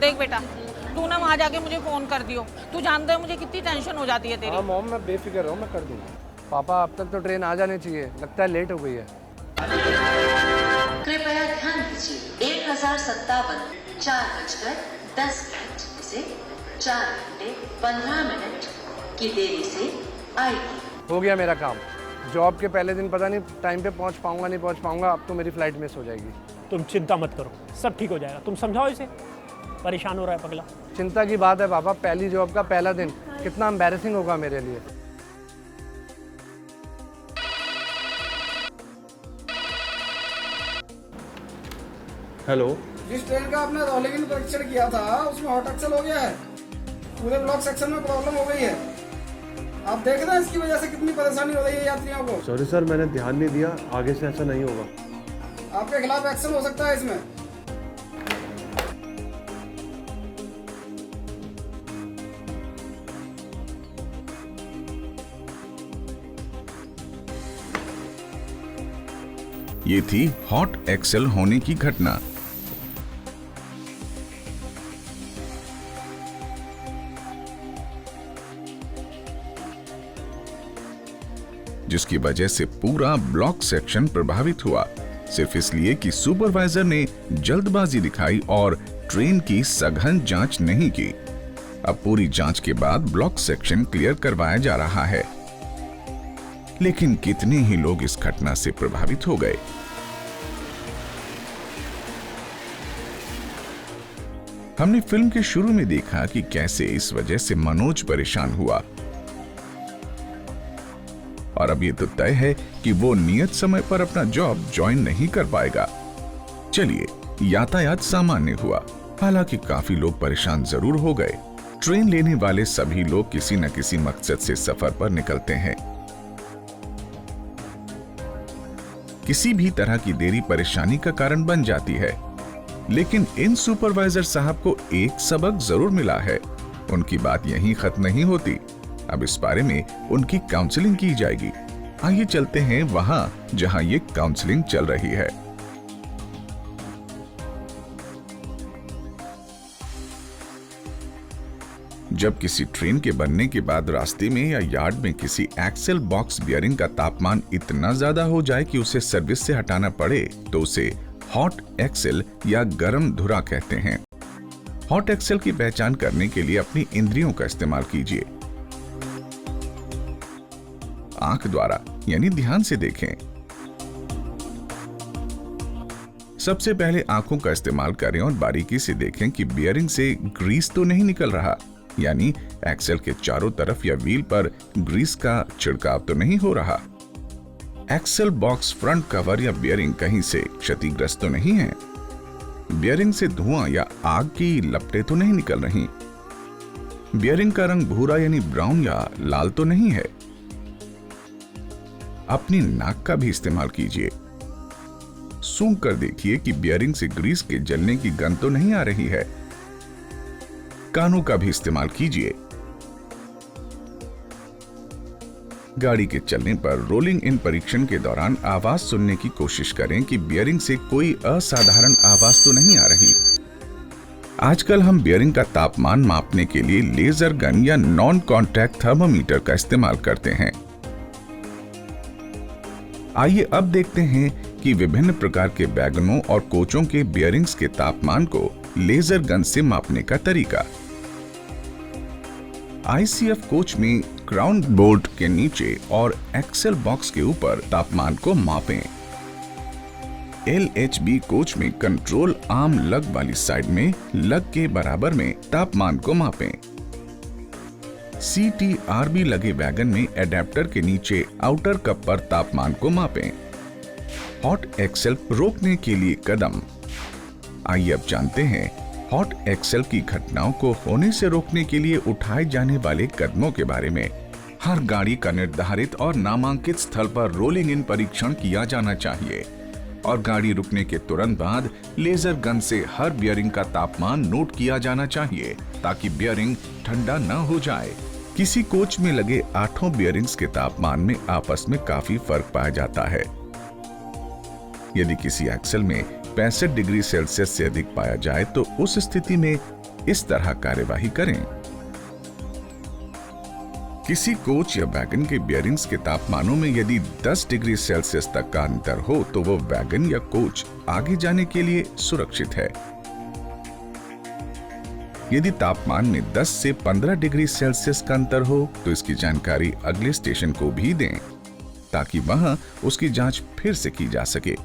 देख बेटा, तू ना वहाँ जाके मुझे फ़ोन कर दियो। तू जानता है मुझे कितनी टेंशन हो जाती है तेरी। हाँ मॉम, मैं बेफिक्र हूँ, मैं कर दूँगा। पापा अब तक तो ट्रेन आ जानी चाहिए, लगता है लेट हो गई है। कृपया ध्यान दीजिए, 1057 4:10 से 4:15 की देरी से आएगी। हो गया मेरा काम। जॉब के पहले दिन पता नहीं टाइम पे पहुँच पाऊँगा नहीं पहुँच पाऊँगा, अब तो मेरी फ्लाइट मिस हो जाएगी। तुम चिंता मत करो, सब ठीक हो जाएगा। तुम समझाओ इसे, परेशान हो रहा है पगला। चिंता की बात है पापा, पहली जॉब का पहला दिन कितना एम्बैरेसिंग होगा मेरे लिए। हेलो, जिस ट्रेन का आपने रोलिंग इन परीक्षण किया था उसमें हॉट एक्सेल हो गया है। पूरे ब्लॉक सेक्शन में प्रॉब्लम हो गई है। आप देख रहे हैं इसकी वजह से कितनी परेशानी हो रही है यात्रियों को। सॉरी सर, मैंने ध्यान नहीं दिया, आगे से ऐसा नहीं होगा। आपके खिलाफ एक्शन हो सकता है इसमें। ये थी हॉट एक्सेल होने की घटना। जिसकी वजह से पूरा ब्लॉक सेक्शन प्रभावित हुआ, सिर्फ इसलिए कि सुपरवाइजर ने जल्दबाजी दिखाई और ट्रेन की सघन जांच नहीं की। अब पूरी जांच के बाद ब्लॉक सेक्शन क्लियर करवाया जा रहा है। लेकिन कितने ही लोग इस घटना से प्रभावित हो गए। हमने फिल्म के शुरू में देखा कि कैसे इस वजह से मनोज परेशान हुआ, और अब ये तो तय है कि वो नियत समय पर अपना जॉब ज्वाइन नहीं कर पाएगा। चलिए, यातायात सामान्य हुआ, हालांकि काफी लोग परेशान जरूर हो गए। ट्रेन लेने वाले सभी लोग किसी न किसी मकसद से सफर पर निकलते हैं। किसी भी तरह की देरी परेशानी का कारण बन जाती है, लेकिन इन सुपरवाइजर साहब को एक सबक जरूर मिला है। उनकी बात यहीं खत्म नहीं होती, अब इस बारे में उनकी काउंसलिंग की जाएगी। आइए चलते हैं वहां जहां ये काउंसलिंग चल रही है। जब किसी ट्रेन के बनने के बाद रास्ते में या यार्ड में किसी एक्सेल बॉक्स बियरिंग का तापमान इतना ज्यादा हो जाए कि उसे सर्विस से हटाना पड़े, तो उसे हॉट एक्सेल या गर्म धुरा कहते हैं। हॉट एक्सेल की पहचान करने के लिए अपनी इंद्रियों का इस्तेमाल कीजिए। आंख द्वारा यानी ध्यान से देखें। सबसे पहले आंखों का इस्तेमाल करें और बारीकी से देखें कि बियरिंग से ग्रीस तो नहीं निकल रहा, यानी एक्सेल के चारों तरफ या व्हील पर ग्रीस का छिड़काव तो नहीं हो रहा। एक्सेल बॉक्स फ्रंट कवर या बियरिंग कहीं से क्षतिग्रस्त तो नहीं है। बियरिंग से धुआं या आग की लपटें तो नहीं निकल रही। बियरिंग का रंग भूरा यानी ब्राउन या लाल तो नहीं है। अपनी नाक का भी इस्तेमाल कीजिए। सूंघ कर देखिए कि बियरिंग से ग्रीस के जलने की गंध तो नहीं आ रही है। कानों का भी इस्तेमाल कीजिए। गाड़ी के चलने पर रोलिंग इन परीक्षण के दौरान आवाज सुनने की कोशिश करें कि बियरिंग से कोई असाधारण आवाज तो नहीं आ रही। आजकल हम बियरिंग का तापमान मापने के लिए लेजर गन या नॉन कॉन्टैक्ट थर्मोमीटर का इस्तेमाल करते हैं। आइए अब देखते हैं कि विभिन्न प्रकार के वैगनों और कोचों के बियरिंग्स के तापमान को लेजर गन से मापने का तरीका। आईसीएफ कोच में ग्राउंड बोर्ड के नीचे और एक्सेल बॉक्स के ऊपर तापमान को मापें। एलएचबी कोच में कंट्रोल आर्म लग वाली साइड में लग के बराबर में तापमान को मापें। सीटीआरबी लगे वैगन में एडेप्टर के नीचे आउटर कप पर तापमान को मापें। हॉट एक्सेल रोकने के लिए कदम। आइए अब जानते हैं हॉट एक्सेल की घटनाओं को होने से रोकने के लिए उठाए जाने वाले कदमों के बारे में। हर गाड़ी का निर्धारित और नामांकित स्थल पर रोलिंग इन परीक्षण किया जाना चाहिए और गाड़ी रुकने के तुरंत बाद लेजर गन से हर बियरिंग का तापमान नोट किया जाना चाहिए ताकि बियरिंग ठंडा न हो जाए। किसी कोच में लगे 8 बियरिंग्स के तापमान में आपस में काफी फर्क पाया जाता है। यदि किसी एक्सेल में 65 डिग्री सेल्सियस से अधिक पाया जाए तो उस स्थिति में इस तरह कार्यवाही करें। किसी कोच या वैगन के बियरिंग्स के तापमानों में यदि 10 डिग्री सेल्सियस तक का अंतर हो तो वो वैगन या कोच आगे जाने के लिए सुरक्षित है। यदि तापमान में 10 से 15 डिग्री सेल्सियस का अंतर हो तो इसकी जानकारी अगले स्टेशन को भी दें ताकि वहां उसकी जांच फिर से की जा सके।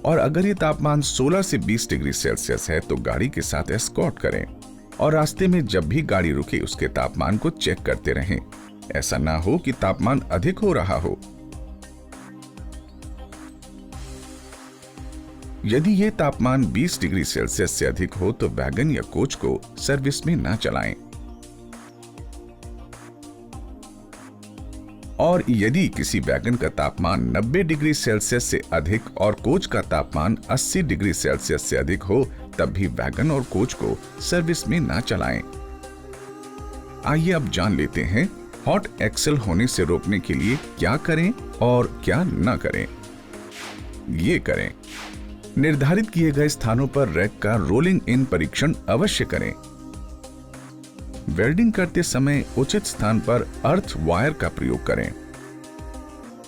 और अगर ये तापमान 16 से 20 डिग्री सेल्सियस है तो गाड़ी के साथ एस्कॉर्ट करें और रास्ते में जब भी गाड़ी रुके उसके तापमान को चेक करते रहें। ऐसा ना हो कि तापमान अधिक हो रहा हो। यदि यह तापमान 20 डिग्री सेल्सियस से अधिक हो तो वैगन या कोच को सर्विस में ना चलाएं। और यदि किसी वैगन का तापमान 90 डिग्री सेल्सियस से अधिक और कोच का तापमान 80 डिग्री सेल्सियस से अधिक हो तब भी वैगन और कोच को सर्विस में ना चलाएं। आइए अब जान लेते हैं हॉट एक्सेल होने से रोकने के लिए क्या करें और क्या ना करें। ये करें, निर्धारित किए गए स्थानों पर रैक का रोलिंग इन परीक्षण अवश्य करें। वेल्डिंग करते समय उचित स्थान पर अर्थ वायर का प्रयोग करें।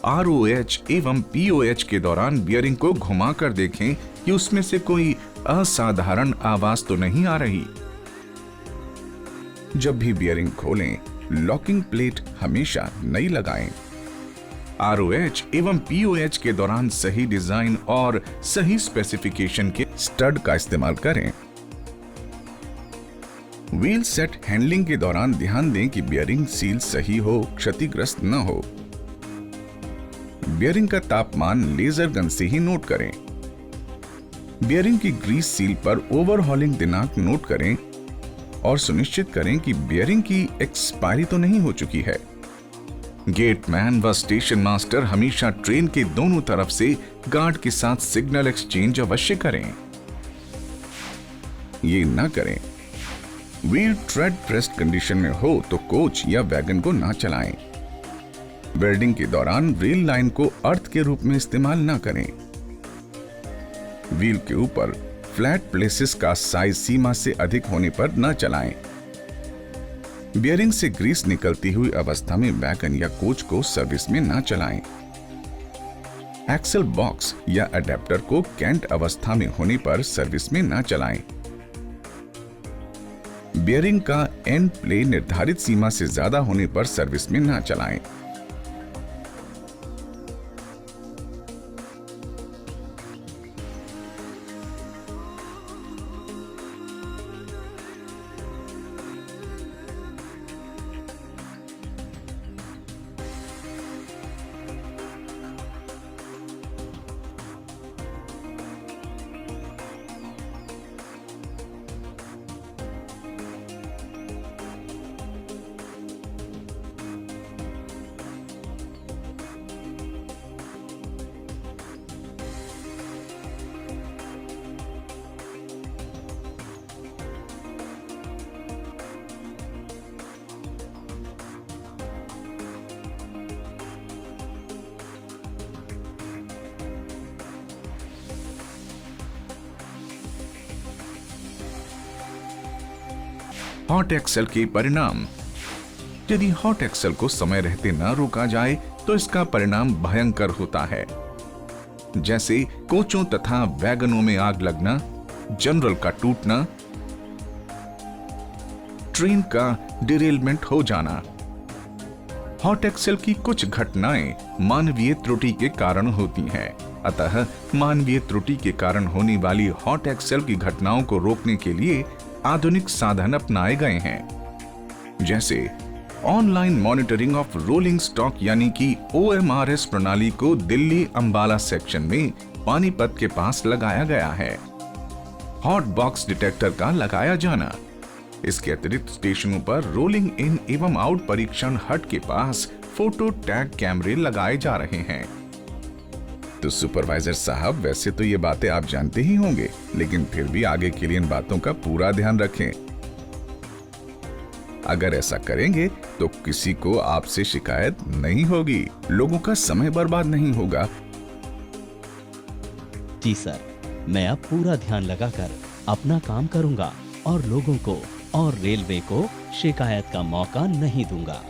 ROH एवं POH के दौरान बियरिंग को घुमाकर देखें कि उसमें से कोई असाधारण आवाज तो नहीं आ रही। जब भी बियरिंग खोलें, लॉकिंग प्लेट हमेशा नई लगाएं। ROH एवं POH के दौरान सही डिजाइन और सही स्पेसिफिकेशन के स्टड का इस्तेमाल करें। व्हील सेट हैंडलिंग के दौरान ध्यान दें कि बियरिंग सील सही हो, क्षतिग्रस्त न हो। बियरिंग का तापमान लेजर गन से ही नोट करें। बियरिंग की ग्रीस सील पर ओवरहॉलिंग दिनांक नोट करें और सुनिश्चित करें कि बियरिंग की एक्सपायरी तो नहीं हो चुकी है। गेटमैन व स्टेशन मास्टर हमेशा ट्रेन के दोनों तरफ से गार्ड के साथ सिग्नल एक्सचेंज अवश्य करें। ये ना करें, व्हील ट्रेड प्रेस्ड कंडीशन में हो तो कोच या वैगन को ना चलाएं। वेल्डिंग के दौरान रेल लाइन को अर्थ के रूप में इस्तेमाल ना करें। व्हील के ऊपर फ्लैट प्लेसेस का साइज सीमा से अधिक होने पर न चलाएं। बियरिंग से ग्रीस निकलती हुई अवस्था में वैगन या कोच को सर्विस में ना चलाएं। एक्सल बॉक्स या अडेप्टर को कैंट अवस्था में होने पर सर्विस में ना चलाएं। बियरिंग का एंड प्ले निर्धारित सीमा से ज्यादा होने पर सर्विस में ना चलाएं। हॉट एक्सेल के परिणाम। यदि हॉट एक्सेल को समय रहते न रोका जाए तो इसका परिणाम भयंकर होता है, जैसे कोचों तथा वैगनों में आग लगना, जनरल का टूटना, ट्रेन का डिरेलमेंट हो जाना। हॉट एक्सेल की कुछ घटनाएं मानवीय त्रुटि के कारण होती हैं, अतः मानवीय त्रुटि के कारण होने वाली हॉट एक्सेल की घटनाओं को रोकने के लिए आधुनिक साधन अपनाए गए हैं, जैसे online monitoring of rolling stock यानी कि OMRS प्रणाली को दिल्ली अंबाला सेक्शन में पानीपत के पास लगाया गया है। हॉट बॉक्स डिटेक्टर का लगाया जाना। इसके अतिरिक्त स्टेशनों पर रोलिंग इन एवं आउट परीक्षण हट के पास फोटो टैग कैमरे लगाए जा रहे हैं। तो सुपरवाइजर साहब, वैसे तो ये बातें आप जानते ही होंगे, लेकिन फिर भी आगे के लिए इन बातों का पूरा ध्यान रखें। अगर ऐसा करेंगे तो किसी को आपसे शिकायत नहीं होगी, लोगों का समय बर्बाद नहीं होगा। जी सर, मैं अब पूरा ध्यान लगाकर अपना काम करूंगा और लोगों को और रेलवे को शिकायत का मौका नहीं दूंगा।